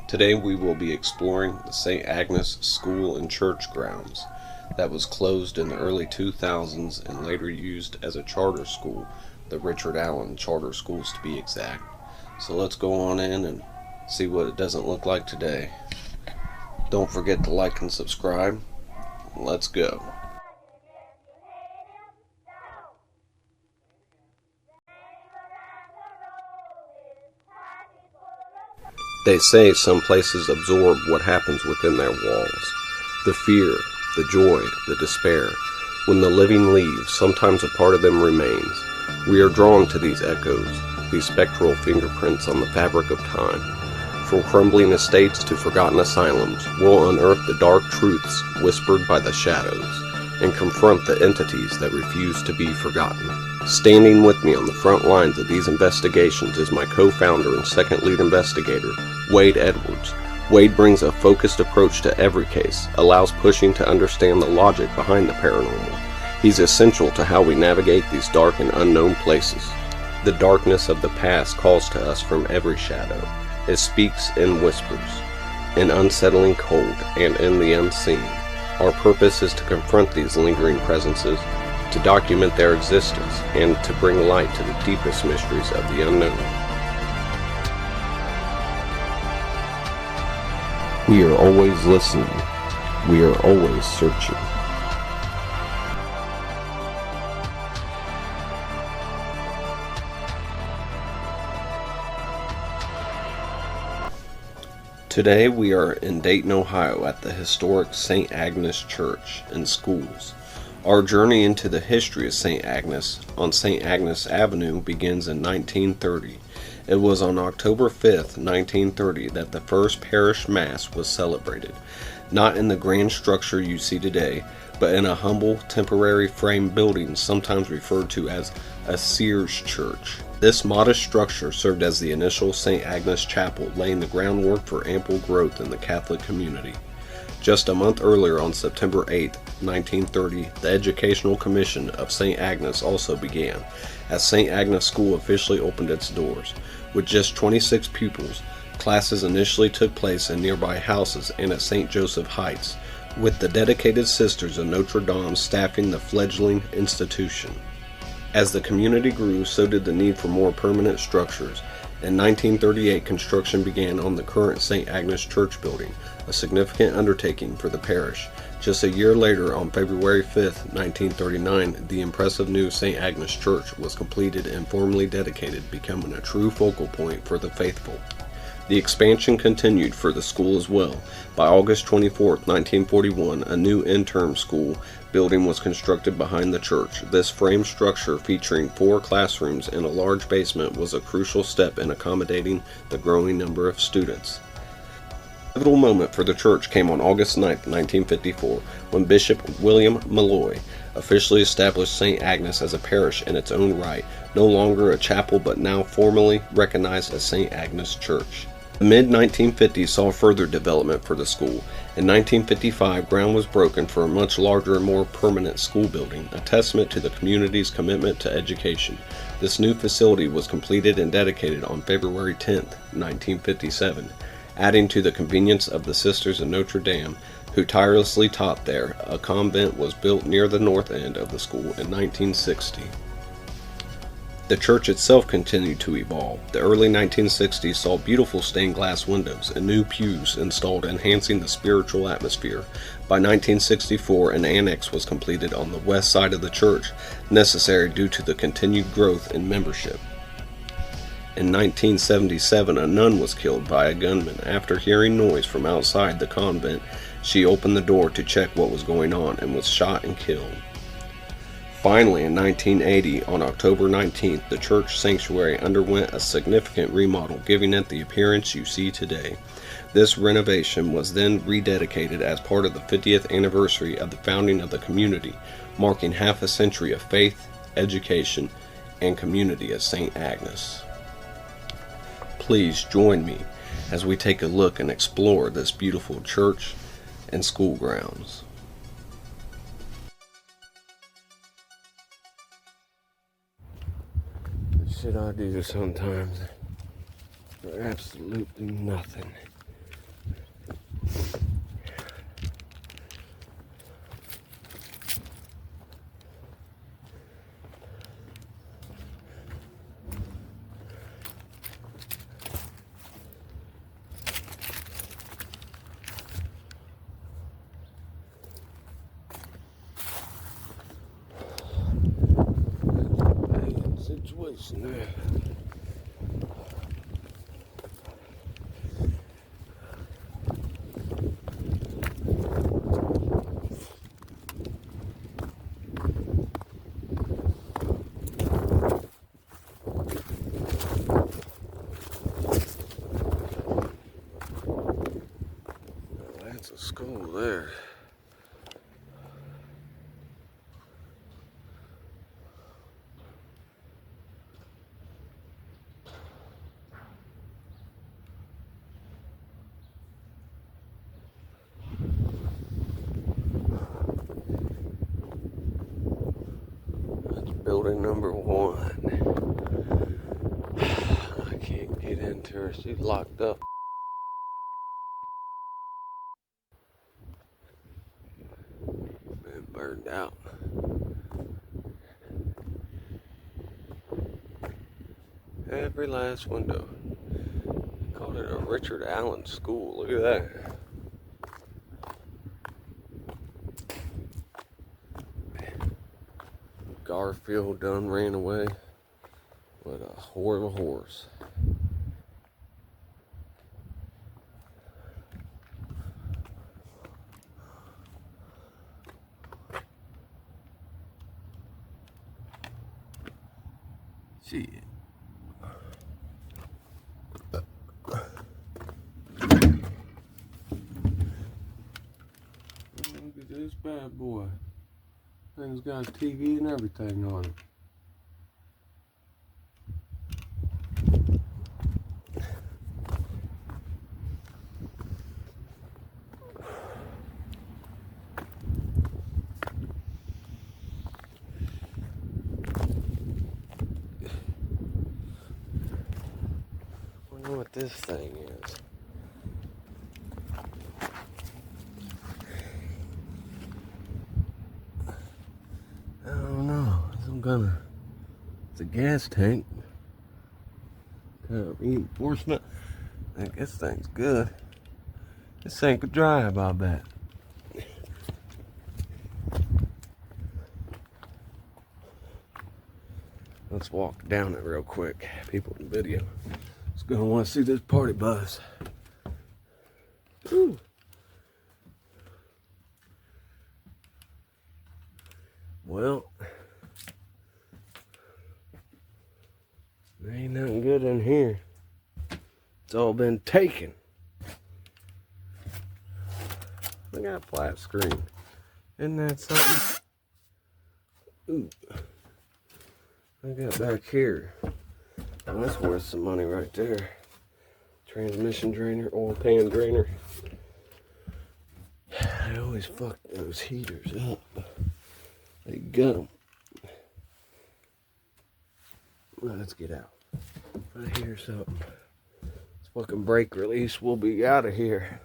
Today we will be exploring the St. Agnes School and Church grounds that was closed in the early 2000s and later used as a charter school, the Richard Allen Charter Schools to be exact. So let's go on in and see what it doesn't look like today. Don't forget to like and subscribe. Let's go. They say some places absorb what happens within their walls. The fear, the joy, the despair. When the living leave, sometimes a part of them remains. We are drawn to these echoes, these spectral fingerprints on the fabric of time. From crumbling estates to forgotten asylums, we'll unearth the dark truths whispered by the shadows and confront the entities that refuse to be forgotten. Standing with me on the front lines of these investigations is my co-founder and second lead investigator, Wade Edwards. Wade brings a focused approach to every case, allows pushing to understand the logic behind the paranormal. He's essential to how we navigate these dark and unknown places. The darkness of the past calls to us from every shadow. It speaks in whispers, in unsettling cold, and in the unseen. Our purpose is to confront these lingering presences, to document their existence, and to bring light to the deepest mysteries of the unknown. We are always listening. We are always searching. Today we are in Dayton, Ohio at the historic St. Agnes Church and Schools. Our journey into the history of St. Agnes on St. Agnes Avenue begins in 1930. It was on October 5th, 1930 that the first parish mass was celebrated, not in the grand structure you see today, but in a humble temporary frame building sometimes referred to as a Sears church. This modest structure served as the initial St. Agnes Chapel, laying the groundwork for ample growth in the Catholic community. Just a month earlier, on September 8, 1930, the Educational Commission of St. Agnes also began, as St. Agnes School officially opened its doors. With just 26 pupils, classes initially took place in nearby houses and at St. Joseph Heights, with the dedicated Sisters of Notre Dame staffing the fledgling institution. As the community grew, so did the need for more permanent structures. In 1938, construction began on the current St. Agnes Church building, a significant undertaking for the parish. Just a year later, on February 5, 1939, the impressive new St. Agnes Church was completed and formally dedicated, becoming a true focal point for the faithful. The expansion continued for the school as well. By August 24, 1941, a new interim school building was constructed behind the church. This frame structure, featuring 4 classrooms and a large basement, was a crucial step in accommodating the growing number of students. A pivotal moment for the church came on August 9, 1954, when Bishop William Malloy officially established St. Agnes as a parish in its own right, no longer a chapel but now formally recognized as St. Agnes Church. The mid-1950s saw further development for the school. In 1955, ground was broken for a much larger and more permanent school building, a testament to the community's commitment to education. This new facility was completed and dedicated on February 10, 1957. Adding to the convenience of the Sisters of Notre Dame, who tirelessly taught there, a convent was built near the north end of the school in 1960. The church itself continued to evolve. The early 1960s saw beautiful stained glass windows and new pews installed, enhancing the spiritual atmosphere. By 1964, an annex was completed on the west side of the church, necessary due to the continued growth in membership. In 1977, a nun was killed by a gunman. After hearing noise from outside the convent, she opened the door to check what was going on and was shot and killed. Finally, in 1980, on October 19th, the church sanctuary underwent a significant remodel, giving it the appearance you see today. This renovation was then rededicated as part of the 50th anniversary of the founding of the community, marking half a century of faith, education, and community at St. Agnes. Please join me as we take a look and explore this beautiful church and school grounds. The shit I do sometimes for absolutely nothing. Situation there. Well, that's a skull there. Building number 1. I can't get into her. She's locked up. Been burned out. Every last window. They called it a Richard Allen school. Look at that. Garfield done ran away with a horrible horse. Shit. Look at this bad boy. Thing's got a TV and everything on it. I wonder what this thing is. I don't know. It's a gas tank. Kind of reinforcement. I think this thing's good. This thing could drive, I bet. Let's walk down it real quick. People in the video is gonna want to see this party bus. Ooh. Well, there ain't nothing good in here. It's all been taken. Look at that flat screen. Isn't that something? Ooh. I got back here. Oh, that's worth some money right there. Transmission drainer, oil pan drainer. I always fuck those heaters up. They gut them. Well, let's get out. I hear something. It's fucking brake release. We'll be out of here.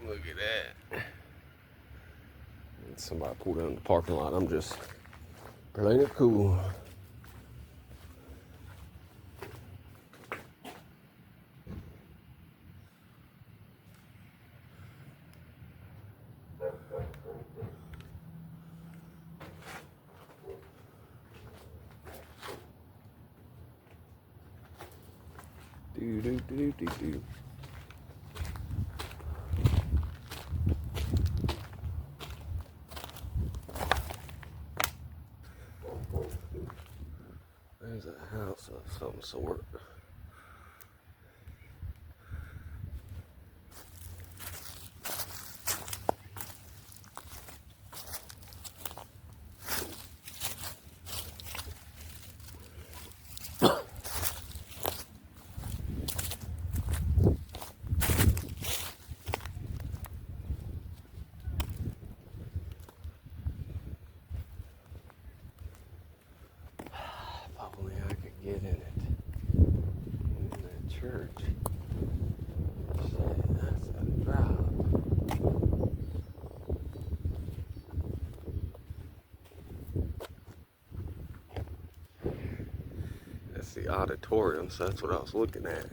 Look at that. Somebody pulled out in the parking lot. I'm just playing it cool. There's a house of some sort. Only I could get in it. In that church. Shit, that's a drop. That's the auditorium, so that's what I was looking at.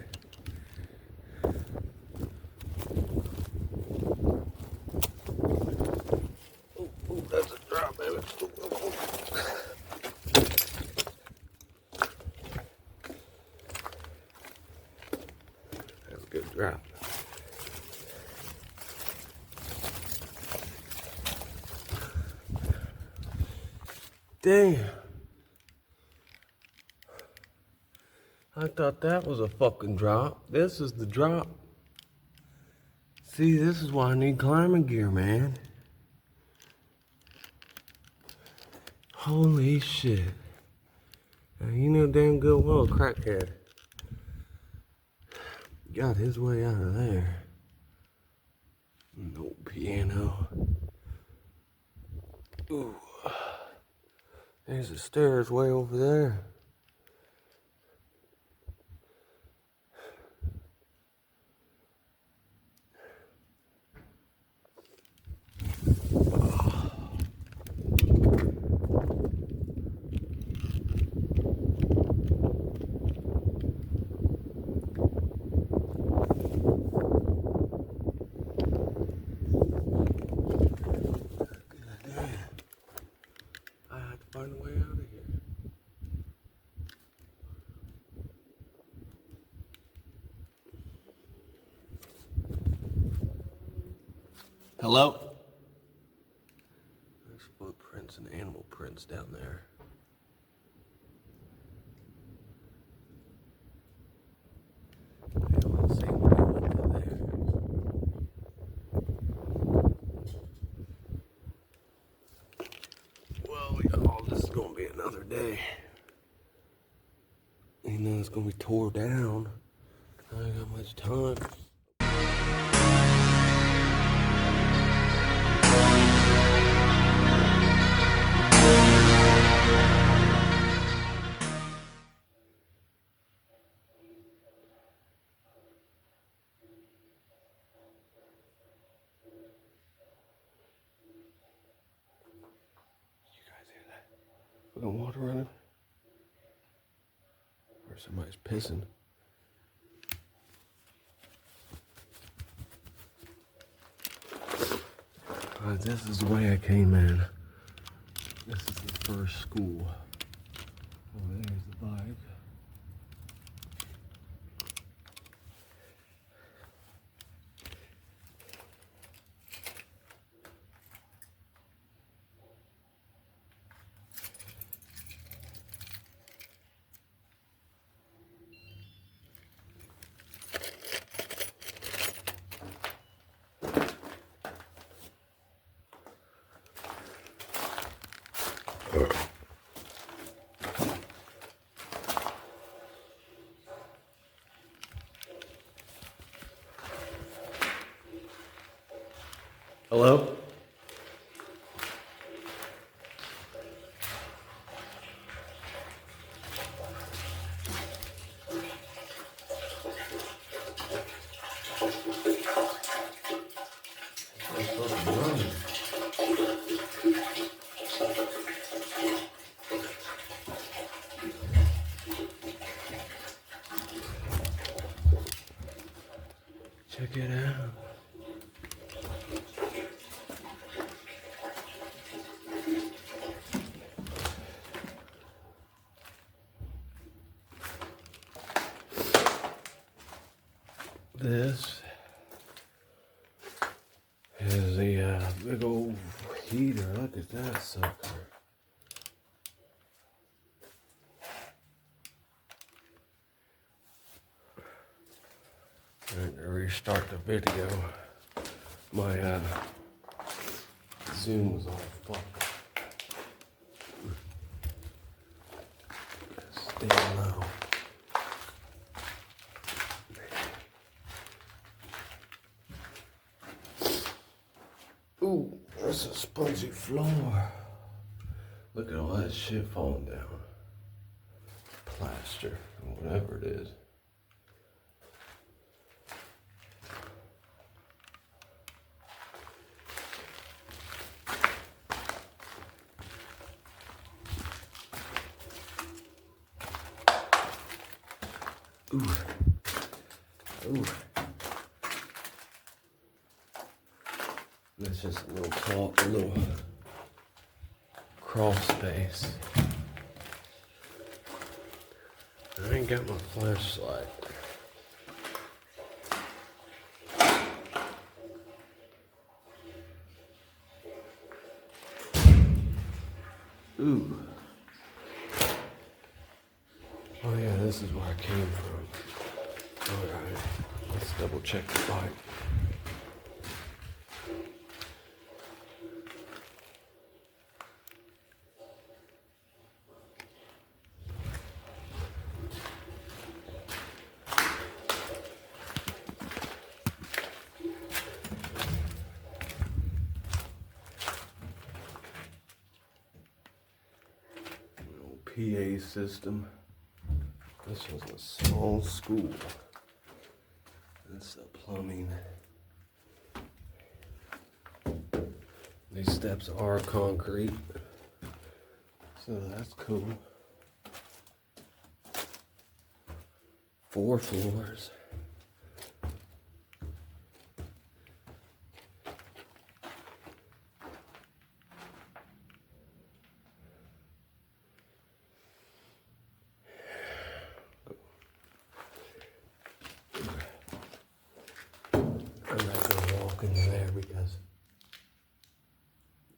Ooh, that's a drop, baby. Good drop. Damn. I thought that was a fucking drop. This is the drop. See, this is why I need climbing gear, man. Holy shit. Now, you know damn good well a crackhead got his way out of there. No piano. Ooh. There's the stairs way over there. Find a way out of here. Hello? There's footprints and animal prints down there. Yeah, let's see what I went to there. Well, y'all, this is gonna be another day. You know it's gonna be tore down. I ain't got much time. You guys hear that? Fucking water running? Or somebody's pissing. Alright, this is the way I came in. This is the first school. Oh, there's the bike. Hello? Check it out. Oh, heater, look at that sucker. Trying to restart the video. My Zoom was all fucked. Stay low. Ooh, that's a spongy floor. Look at all that shit falling down. Plaster, whatever it is. Ooh. Ooh. That's just a little crawl space. I ain't got my flashlight. Ooh. Oh yeah, this is where I came from. Alright, let's double check the bike. PA system. This was a small school. That's the plumbing. These steps are concrete, so that's cool. 4 floors. I'm not gonna walk in there because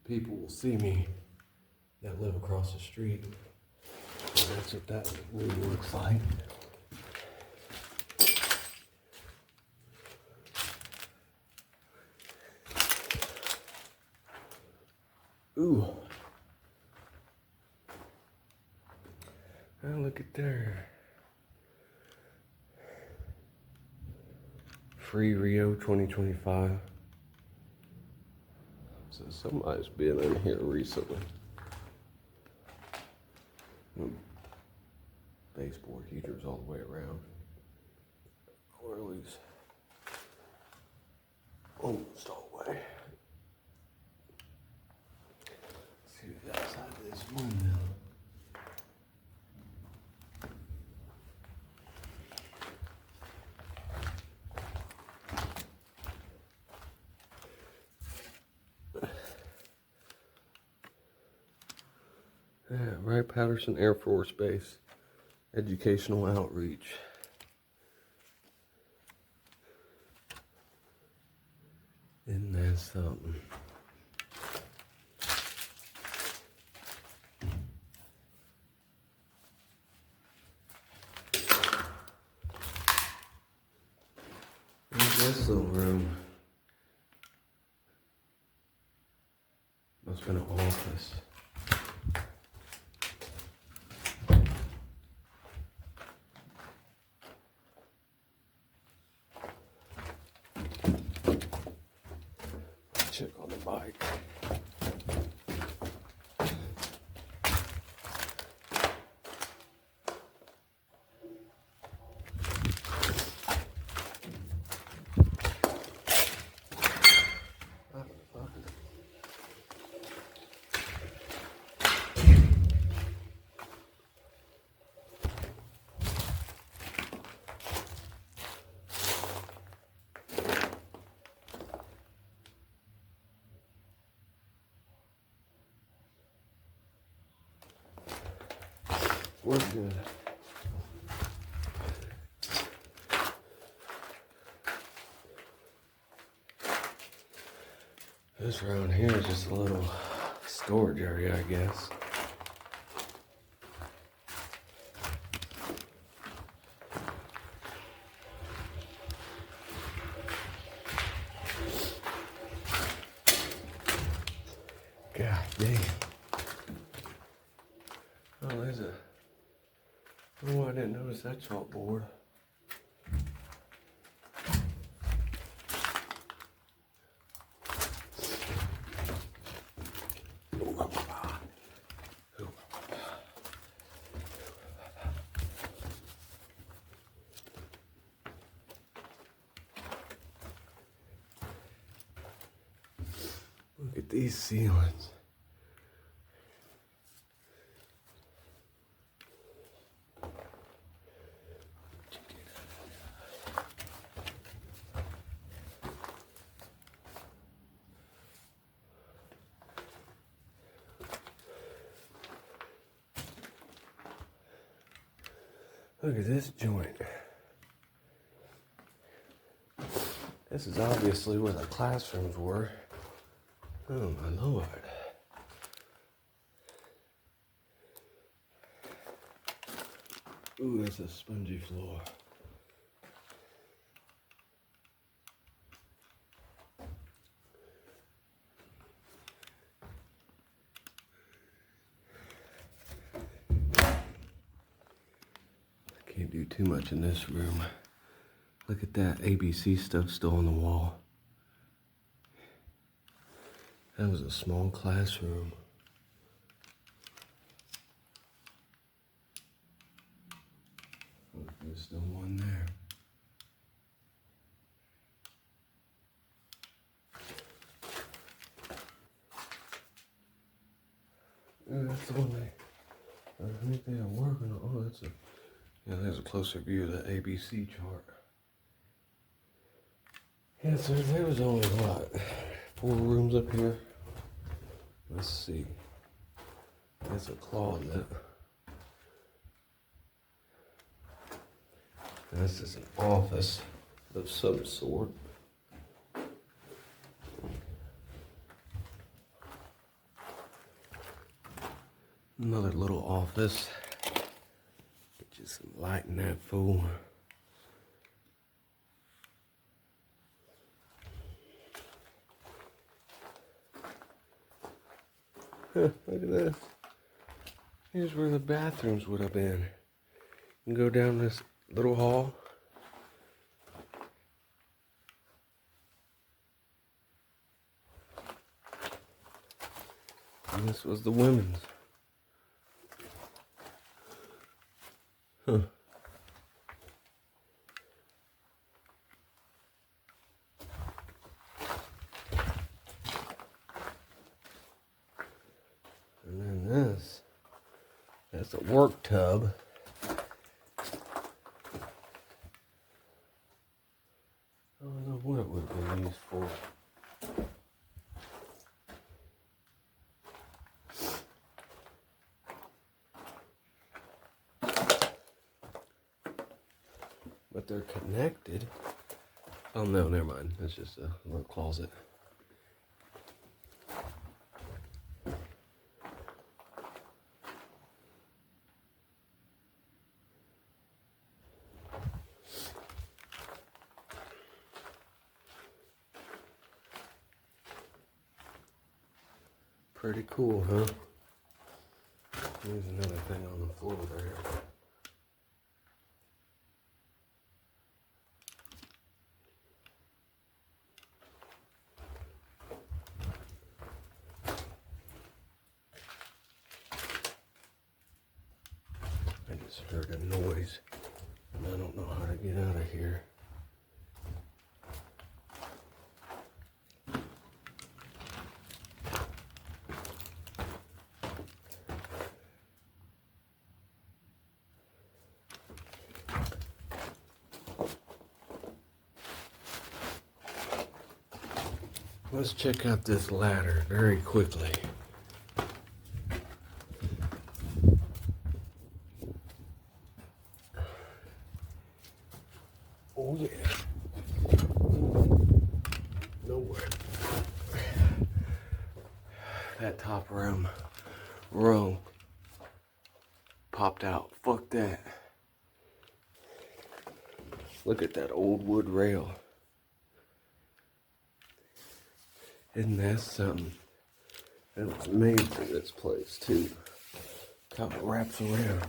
people will see me that live across the street. So that's what that room looks like. Ooh. Oh, look at there. Free Rio 2025. So somebody's been in here recently. Baseboard heaters all the way around. Or at least almost all the way. Let's see what's outside this window. Yeah, Wright-Patterson Air Force Base, educational outreach. Isn't that something? What's this little room? Must have been an office. Check on the bike. We're good. This around here is just a little storage area, I guess. God dang. Oh, there's a... Oh, I didn't notice that chalkboard. Look at these ceilings. Look at this joint. This is obviously where the classrooms were. Oh my Lord. Ooh, that's a spongy floor. Can't do too much in this room. Look at that ABC stuff still on the wall. That was a small classroom. Look, there's still one there. That's the one I think they are working on. Oh, that's a... Yeah, there's a closer view of the ABC chart. Yeah, so there was only, what, 4 rooms up here? Let's see. There's a closet. This is an office of some sort. Another little office. Get you some light in that fool. Look at this. Here's where the bathrooms would have been. You can go down this little hall. And this was the women's. Huh. And then that's a work tub. I don't know what it would have been used for. But they're connected. Oh no, never mind. It's just a little closet. Pretty cool, huh? There's another thing on the floor there. I just heard a noise, and I don't know how to get out of here. Let's check out this ladder very quickly. Oh yeah. Nowhere. That top rim rung popped out. Fuck that. Look at that old wood rail. Isn't that something? That was made for this place too. How it wraps around.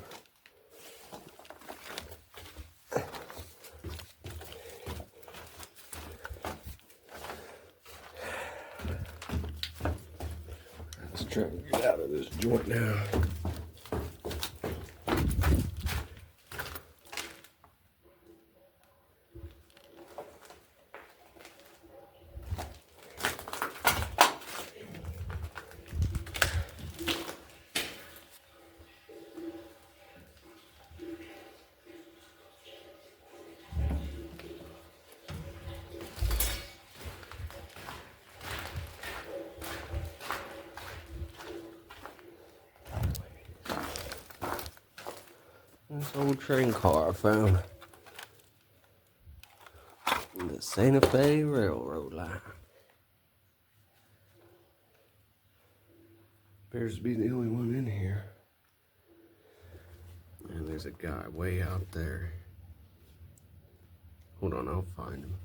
Let's try to get out of this joint now. This old train car I found in the Santa Fe Railroad line. Appears to be the only one in here. And there's a guy way out there. Hold on, I'll find him.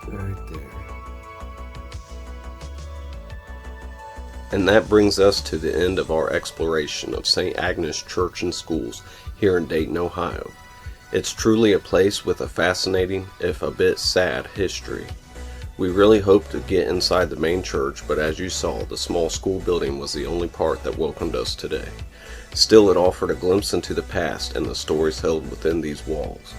Right there. And that brings us to the end of our exploration of St. Agnes Church and Schools here in Dayton, Ohio. It's truly a place with a fascinating, if a bit sad, history. We really hoped to get inside the main church, but as you saw, the small school building was the only part that welcomed us today. Still, it offered a glimpse into the past and the stories held within these walls.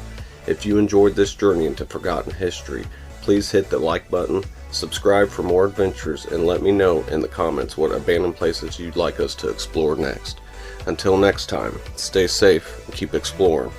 If you enjoyed this journey into forgotten history, please hit the like button, subscribe for more adventures, and let me know in the comments what abandoned places you'd like us to explore next. Until next time, stay safe and keep exploring.